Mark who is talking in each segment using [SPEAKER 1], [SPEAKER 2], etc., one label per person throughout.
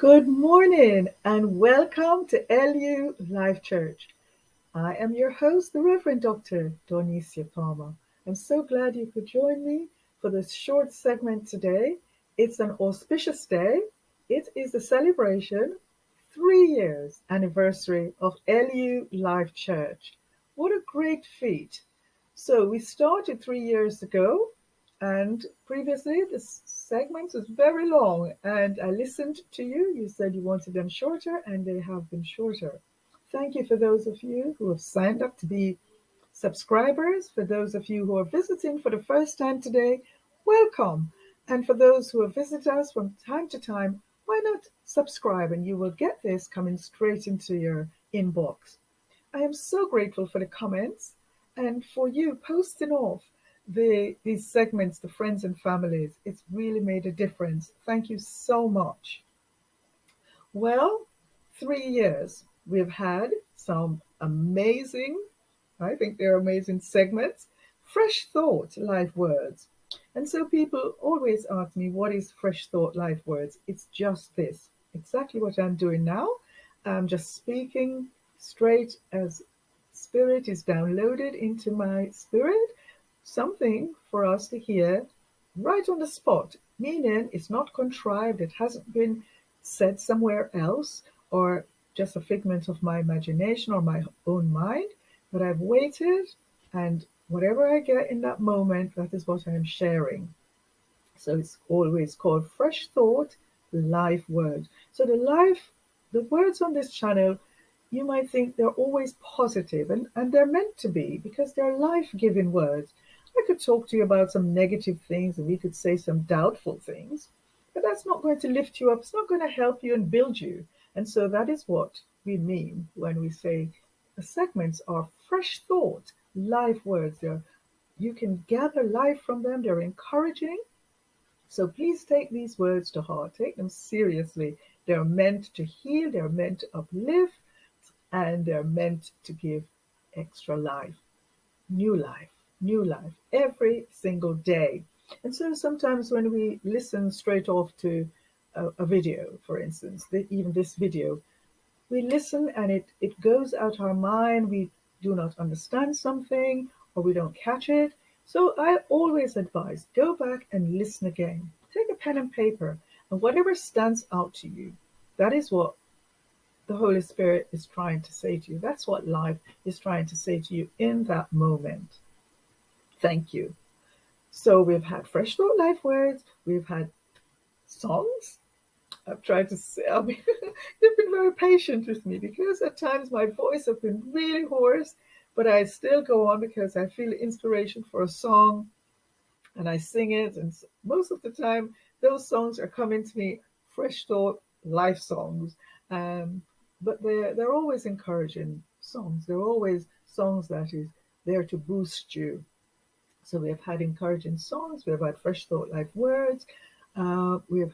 [SPEAKER 1] Good morning and welcome to LU Life Church. I am your host, the Reverend Dr. Donicia Palmer. I'm so glad you could join me for this short segment today. It's an auspicious day. It is the celebration 3 years anniversary of LU Life Church. What a great feat. So we started 3 years ago, and previously this segment was very long, and I listened to you. You said you wanted them shorter, and they have been shorter. Thank you for those of you who have signed up to be subscribers. For those of you who are visiting for the first time today, welcome. And for those who have visited us from time to time, why not subscribe and you will get this coming straight into your inbox. I am so grateful for the comments and for you posting off these segments to friends and families. It's really made a difference. Thank you so much. Well, 3 years. We've had some amazing, I think they're amazing segments. Fresh Thought LifeWords. And so people always ask me, what is Fresh Thought LifeWords? It's just this, exactly what I'm doing now. I'm just speaking straight as spirit is downloaded into my spirit, something for us to hear right on the spot, meaning it's not contrived, it hasn't been said somewhere else or just a figment of my imagination or my own mind, but I've waited, and whatever I get in that moment, that is what I'm sharing. So it's always called Fresh Thought Life Words. So the words on this channel, you might think they're always positive, and they're meant to be because they're life-giving words. I could talk to you about some negative things and we could say some doubtful things, but that's not going to lift you up. It's not going to help you and build you. And so that is what we mean when we say the segments are fresh thought, life words. You can gather life from them. They're encouraging. So please take these words to heart. Take them seriously. They're meant to heal. They're meant to uplift. And they're meant to give extra life, new life, every single day. And so sometimes when we listen straight off to a video, for instance, even this video, we listen and it goes out our mind. We do not understand something or we don't catch it. So I always advise, go back and listen again. Take a pen and paper, and whatever stands out to you, that is what the Holy Spirit is trying to say to you. That's what life is trying to say to you in that moment. Thank you. So we've had Fresh Thought Life Words. We've had songs. I've tried to say, you've been very patient with me because at times my voice has been really hoarse, but I still go on because I feel inspiration for a song and I sing it. And most of the time, those songs are coming to me, Fresh Thought life songs. But they're always encouraging songs. They're always songs that is there to boost you. So we have had encouraging songs. We have had Fresh Thought Life Words. We have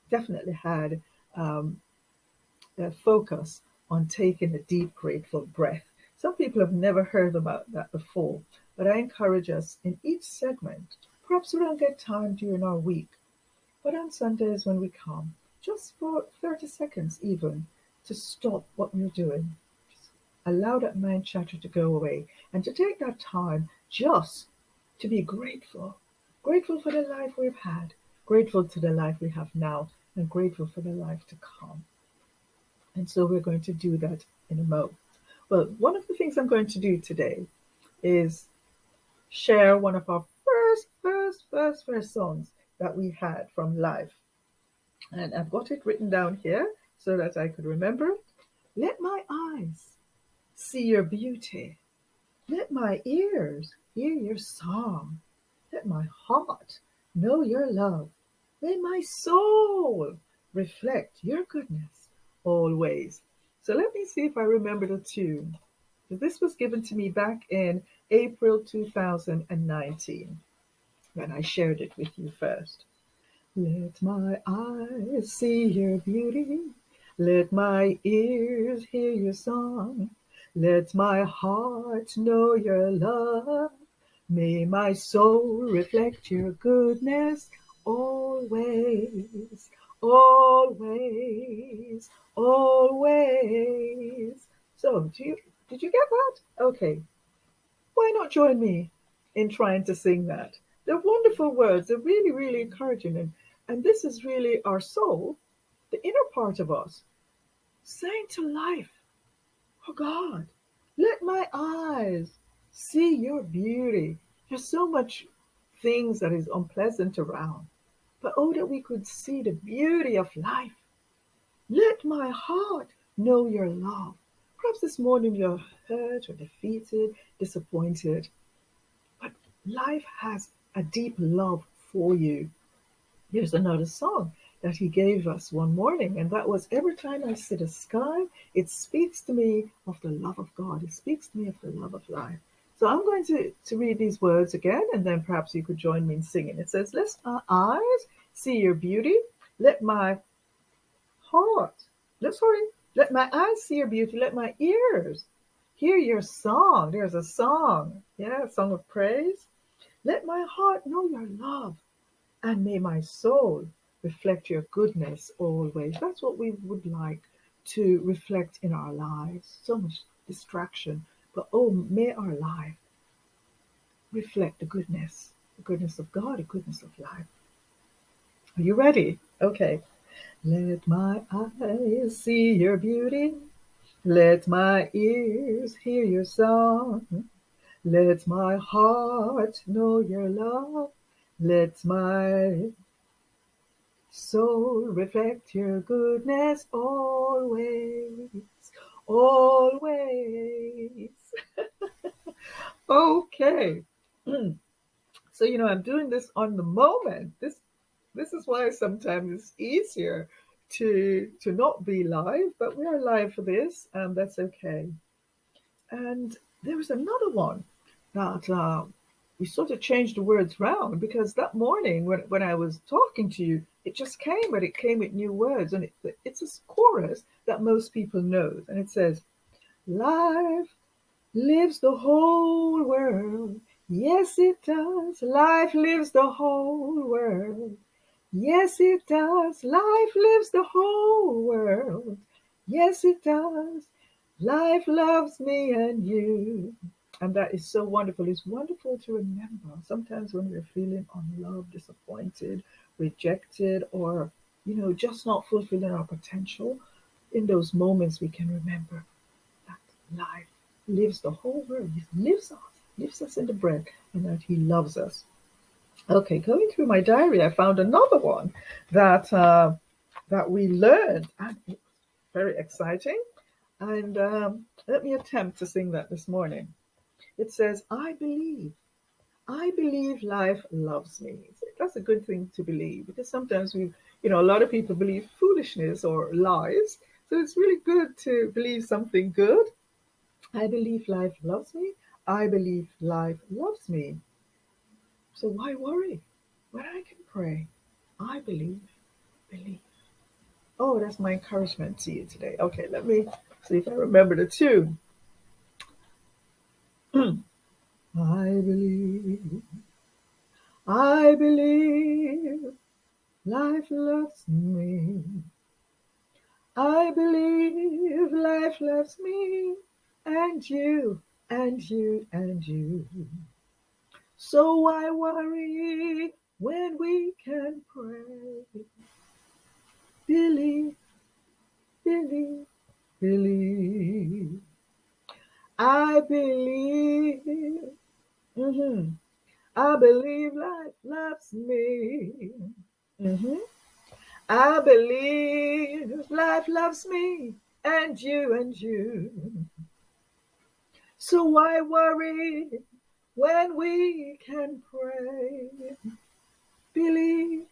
[SPEAKER 1] definitely had a focus on taking a deep, grateful breath. Some people have never heard about that before, but I encourage us in each segment. Perhaps we don't get time during our week, but on Sundays when we come, just for 30 seconds even, to stop what we're doing. Just allow that mind chatter to go away and to take that time just to be grateful. Grateful for the life we've had, grateful to the life we have now, and grateful for the life to come. And so we're going to do that in a moment. Well, one of the things I'm going to do today is share one of our first songs that we had from life. And I've got it written down here so that I could remember it. Let my eyes see your beauty. Let my ears hear your song. Let my heart know your love. May my soul reflect your goodness always. So let me see if I remember the tune. This was given to me back in April 2019 when I shared it with you first. Let my eyes see your beauty. Let my ears hear your song. Let my heart know your love. May my soul reflect your goodness always, always, always. So, did you get that? Okay. Why not join me in trying to sing that? They're wonderful words. They're really, really encouraging. And this is really our soul, the inner part of us, saying to life, oh God, let my eyes see your beauty. There's so much things that is unpleasant around. But oh, that we could see the beauty of life. Let my heart know your love. Perhaps this morning you're hurt or defeated, disappointed, but life has a deep love for you. There's another song that he gave us one morning, and that was every time I see the sky, it speaks to me of the love of God. It speaks to me of the love of life. So I'm going to read these words again, and then perhaps you could join me in singing. It says, let my eyes see your beauty. Let my heart, let my eyes see your beauty. Let my ears hear your song. There's a song. Yeah, a song of praise. Let my heart know your love. And may my soul reflect your goodness always. That's what we would like to reflect in our lives. So much distraction. But oh, may our life reflect the goodness of God, the goodness of life. Are you ready? Okay. Let my eyes see your beauty. Let my ears hear your song. Let my heart know your love. Let my soul reflect your goodness always, always. Okay. So I'm doing this on the moment. This is why sometimes it's easier to not be live, but we are live for this, and that's okay. And there was another one that we sort of changed the words round because that morning when I was talking to you, it just came, but it came with new words. And it's a chorus that most people know. And it says, life lives the whole world. Yes, it does. Life lives the whole world. Yes, it does. Life lives the whole world. Yes, it does. Life loves me and you. And that is so wonderful. It's wonderful to remember. Sometimes when we're feeling unloved, disappointed, rejected, or, just not fulfilling our potential, in those moments we can remember that life lives the whole world. He lives us in the breath, and that he loves us. Okay, going through my diary, I found another one that we learned, and it's very exciting. And let me attempt to sing that this morning. It says, I believe life loves me. So that's a good thing to believe because sometimes a lot of people believe foolishness or lies. So it's really good to believe something good. I believe life loves me. I believe life loves me. So why worry when I can pray? I believe. Oh, that's my encouragement to you today. Okay, let me see if I remember the tune. I believe life loves me. I believe life loves me and you and you and you. So why worry when we can pray? Believe, believe, believe. I believe. Mhm. I believe life loves me. Mhm. I believe life loves me and you and you. So why worry when we can pray? Believe,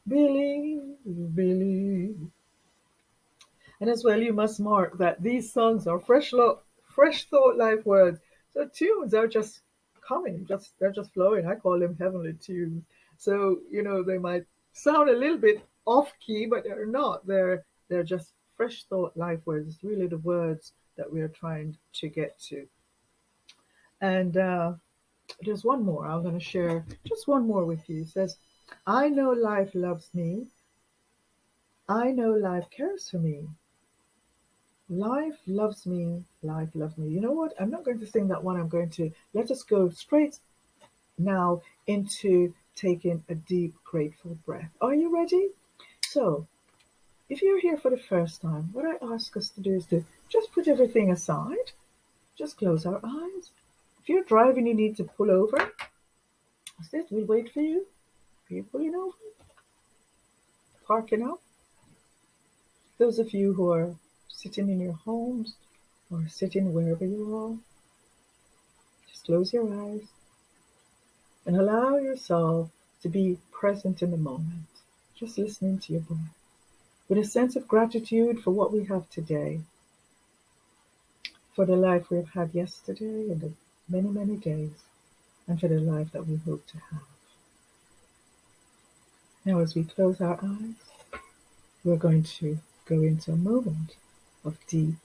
[SPEAKER 1] believe, believe. And as well, you must mark that these songs are fresh thought life words. So tunes are just coming, they're just flowing. I call them heavenly tunes. So they might sound a little bit off key, but they're not. They're just fresh thought life words. It's really the words that we are trying to get to. And there's one more I'm going to share. Just one more with you. It says, I know life loves me I know life cares for me. Life loves me. Life loves me. You know what? I'm not going to sing that one. I'm going to let us go straight now into taking a deep, grateful breath. Are you ready? So, if you're here for the first time, what I ask us to do is to just put everything aside, just close our eyes. If you're driving, you need to pull over. That's it. We'll wait for you. Are you pulling over? Parking up. Those of you who are sitting in your homes or sitting wherever you are, just close your eyes and allow yourself to be present in the moment, just listening to your breath, with a sense of gratitude for what we have today, for the life we've had yesterday and the many, many days, and for the life that we hope to have. Now, as we close our eyes, we're going to go into a moment of deep,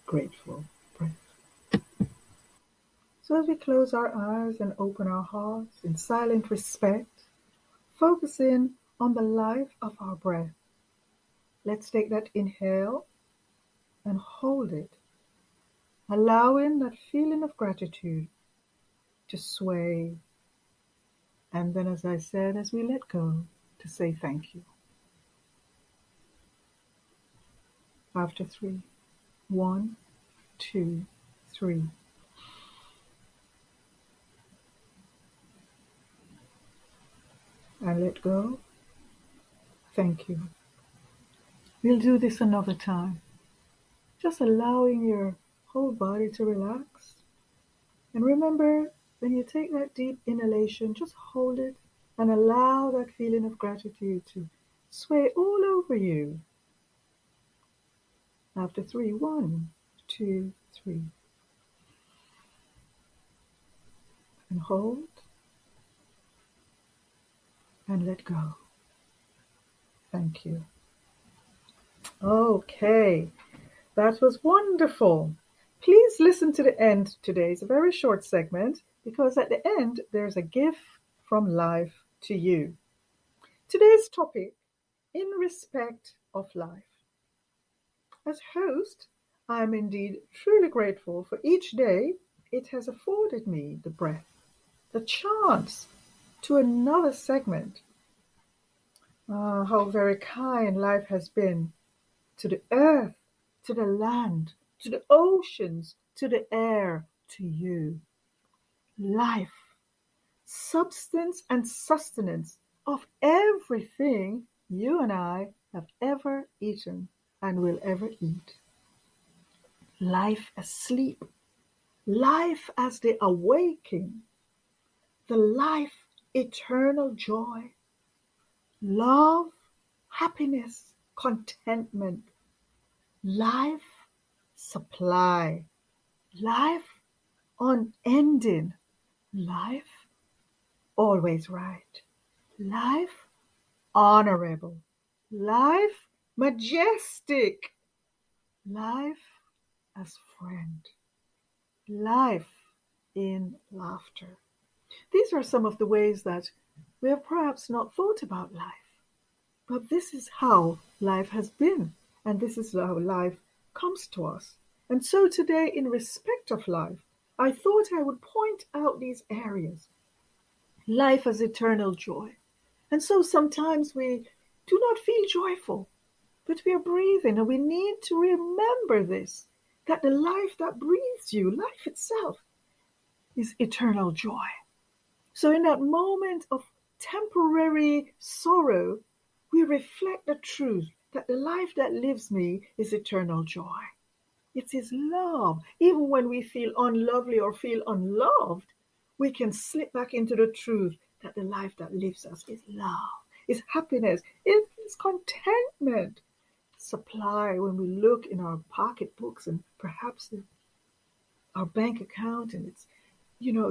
[SPEAKER 1] grateful breath. So as we close our eyes and open our hearts in silent respect, focusing on the life of our breath, let's take that inhale and hold it, allowing that feeling of gratitude to sway. And then, as I said, as we let go, to say thank you. After 3, 1, 2, 3. And let go. Thank you. We'll do this another time. Just allowing your whole body to relax. And remember, when you take that deep inhalation, just hold it and allow that feeling of gratitude to sway all over you. After 3, 1, 2, 3. And hold and let go. Thank you. Okay, that was wonderful. Please listen to the end today. It's a very short segment because at the end there's a gift from life to you. Today's topic, in respect of life. As host, I am indeed truly grateful for each day it has afforded me the breath, the chance to another segment. How very kind life has been to the earth, to the land, to the oceans, to the air, to you. Life, substance and sustenance of everything you and I have ever eaten and will ever eat. Life as sleep, life as the awaken, the life eternal joy, love, happiness, contentment, life supply, life unending, life always right, life honorable, life majestic, life as friend, life in laughter. These are some of the ways that we have perhaps not thought about life, but this is how life has been, and this is how life comes to us. And so today, in respect of life, I thought I would point out these areas. Life as eternal joy. And so sometimes we do not feel joyful, but we are breathing, and we need to remember this, that the life that breathes you, life itself, is eternal joy. So in that moment of temporary sorrow, we reflect the truth that the life that lives me is eternal joy. It's His love. Even when we feel unlovely or feel unloved, we can slip back into the truth that the life that lives us is love, is happiness, is contentment. Supply when we look in our pocketbooks and perhaps our bank account, and it's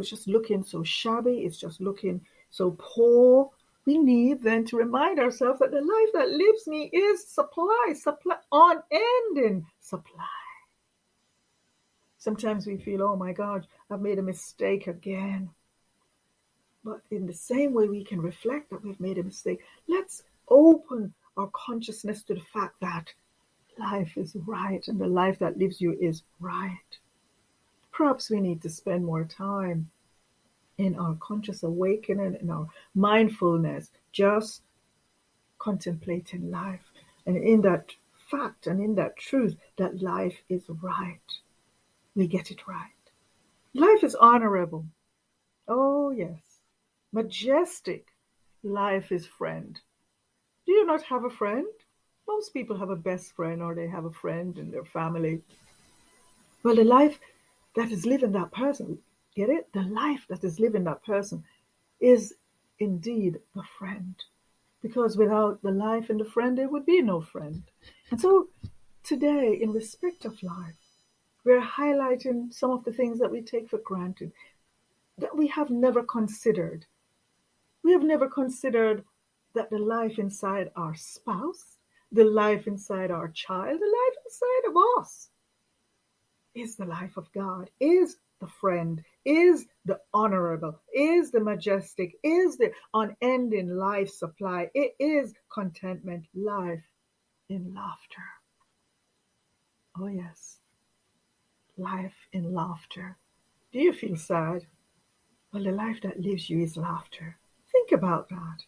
[SPEAKER 1] just looking so shabby, it's just looking so poor. We need then to remind ourselves that the life that lives me is supply, unending supply. Sometimes we feel, oh my God, I've made a mistake again. But in the same way we can reflect that we've made a mistake, let's open our consciousness to the fact that life is right and the life that lives you is right. Perhaps we need to spend more time in our conscious awakening, in our mindfulness, just contemplating life. And in that fact and in that truth that life is right, we get it right. Life is honorable. Oh, yes. Majestic. Life is friend. Do you not have a friend? Most people have a best friend or they have a friend in their family. Well, the life that is living that person, get it? The life that is living that person is indeed the friend. Because without the life and the friend, there would be no friend. And so today, in respect of life, we're highlighting some of the things that we take for granted, that we have never considered. We have never considered that the life inside our spouse, the life inside our child, the life inside of us is the life of God, is the friend, is the honorable, is the majestic, is the unending life supply. It is contentment, life in laughter. Oh, yes, life in laughter. Do you feel sad? Well, the life that lives you is laughter. Think about that.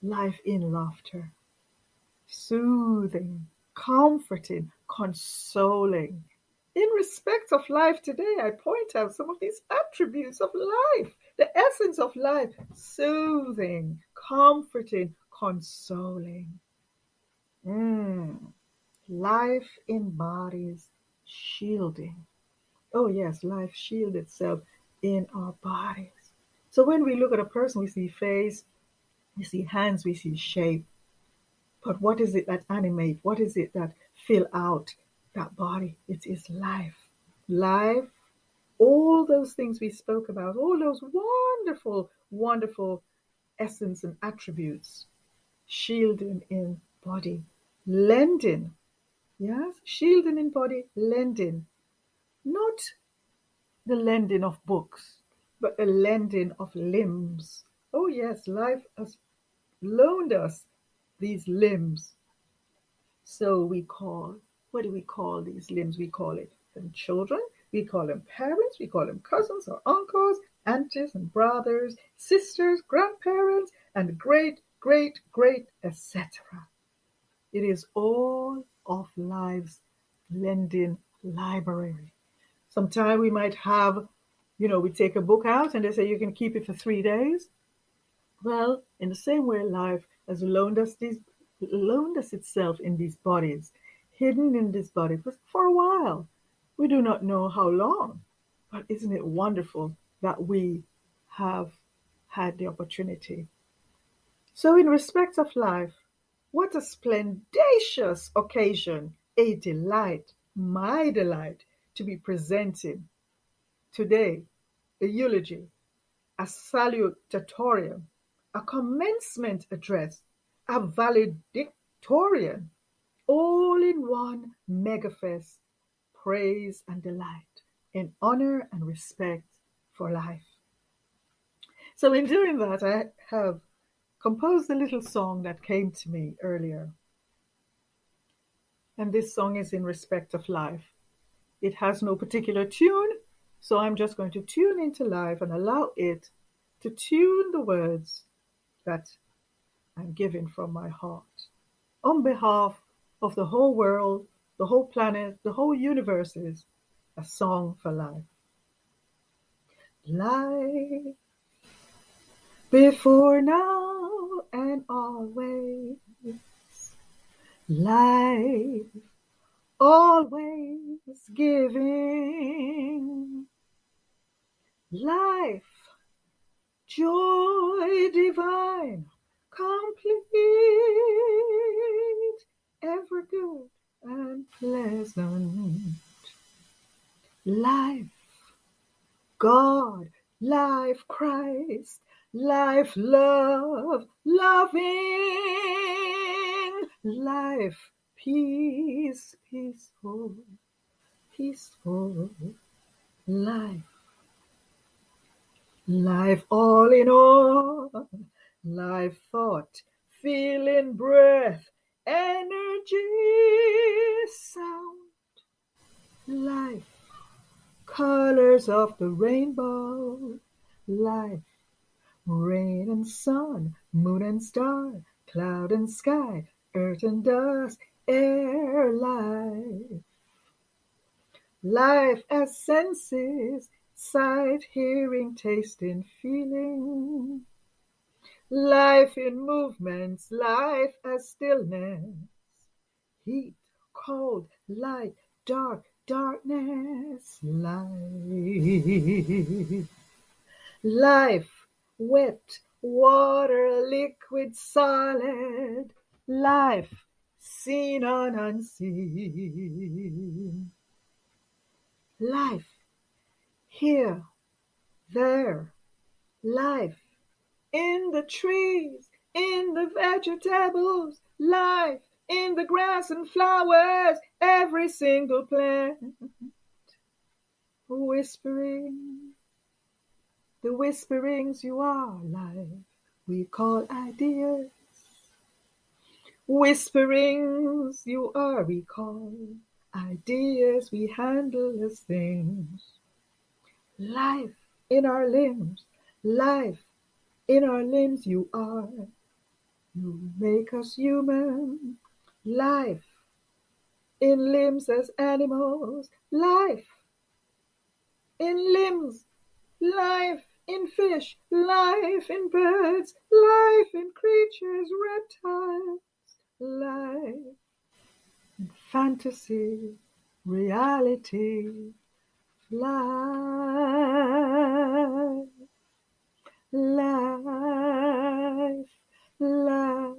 [SPEAKER 1] Life in laughter. Soothing, comforting, consoling. In respect of life today, I point out some of these attributes of life, the essence of life: soothing, comforting, consoling. Life embodies shielding. Oh, yes, life shields itself in our bodies. So when we look at a person, we see face, we see hands, we see shape. But what is it that animates? What is it that fill out that body? It is life. Life, all those things we spoke about, all those wonderful, wonderful essence and attributes, shielding in body, lending. Yes, shielding in body, lending. Not the lending of books, but the lending of limbs. Oh, yes, life has loaned us these limbs. So what do we call these limbs? We call them children, we call them parents, we call them cousins or uncles, aunties and brothers, sisters, grandparents, and great, great, great, etc. It is all of life's lending library. Sometimes we might have, we take a book out and they say you can keep it for 3 days. Well, in the same way, life has loaned us itself in these bodies, hidden in this body for a while. We do not know how long, but isn't it wonderful that we have had the opportunity? So, in respect of life, what a splendacious occasion, a delight, my delight, to be presenting today a eulogy, a salutatorian, a commencement address, a valedictorian, all in one megafest, praise and delight, in honor and respect for life. So in doing that, I have composed a little song that came to me earlier. And this song is in respect of life. It has no particular tune, so I'm just going to tune into life and allow it to tune the words that I'm giving from my heart. On behalf of the whole world, the whole planet, the whole universe, is a song for life. Life before now and always. Life always giving. Life, joy divine, complete, ever good and pleasant. Life, God, life, Christ, life, love, loving. Life, peace, peaceful, peaceful. Life. Life all in all, life thought, feeling, breath, energy, sound, life, colors of the rainbow, life, rain and sun, moon and star, cloud and sky, earth and dust, air, life. Life as senses, sight, hearing, taste, and feeling. Life in movements, life as stillness. Heat, cold, light, dark, darkness. Life. Life, wet, water, liquid, solid. Life, seen and unseen. Life, here, there. Life, in the trees, in the vegetables. Life, in the grass and flowers, every single plant. Whispering, the whisperings you are life, we call ideas. Whisperings you are, we call ideas we handle as things. Life in our limbs, life in our limbs you are. You make us human. Life in limbs as animals. Life in limbs. Life in fish. Life in birds. Life in creatures, reptiles. Life in fantasy, reality. Life. Life, life.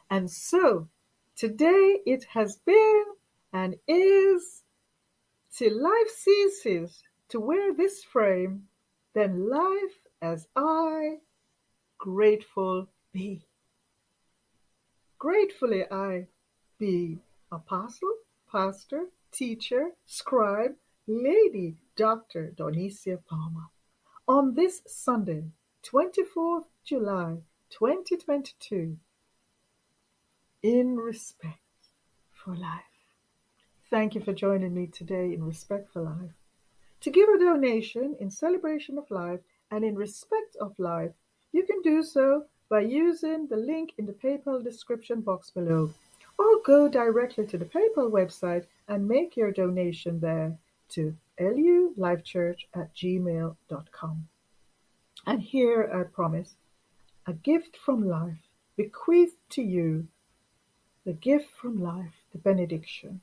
[SPEAKER 1] And so, today it has been and is, till life ceases to wear this frame, then life as I grateful be. Gratefully I be apostle, pastor, teacher, scribe, Lady Dr. Donicia Palmer. On this Sunday, 24th July 2022, in respect for life. Thank you for joining me today in Respect for Life. To give a donation in celebration of life and in respect of life, you can do so by using the link in the PayPal description box below, or go directly to the PayPal website and make your donation there to lulifechurch@gmail.com. And here I promise a gift from life bequeathed to you, the gift from life, the benediction.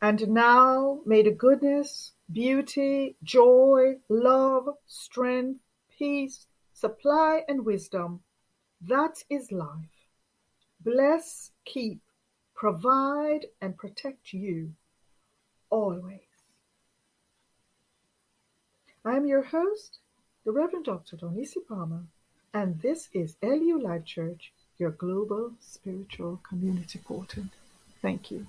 [SPEAKER 1] And now may the goodness, beauty, joy, love, strength, peace, supply, and wisdom, that is life, bless, keep, provide, and protect you always. I am your host, the Reverend Dr. Donicia Palmer, and this is LU Life Church, your global spiritual community portal. Thank you.